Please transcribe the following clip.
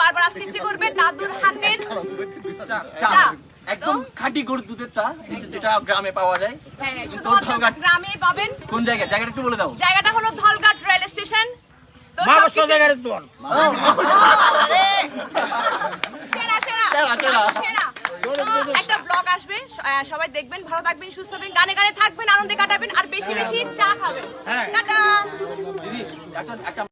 বারবার আসতে ইচ্ছে করবে দাদুর হাতের চা একদম খাঁটি গরুর দুধের চা, যেটা গ্রামে পাওয়া যায়। হ্যাঁ, শুধুমাত্র গ্রামে পাবেন। কোন জায়গায়? জায়গাটা একটু বলে দাও। জায়গাটা হলো ধলঘাট রেল স্টেশন। তো সেরা সেরা একটা ব্লগ আসবে, সবাই দেখবেন, ভালো থাকবেন, সুস্থ থাকবেন, গানে গানে থাকবেন, আনন্দে কাটাবেন আর বেশি বেশি চা খাবেন। টাটা। দিদি একটা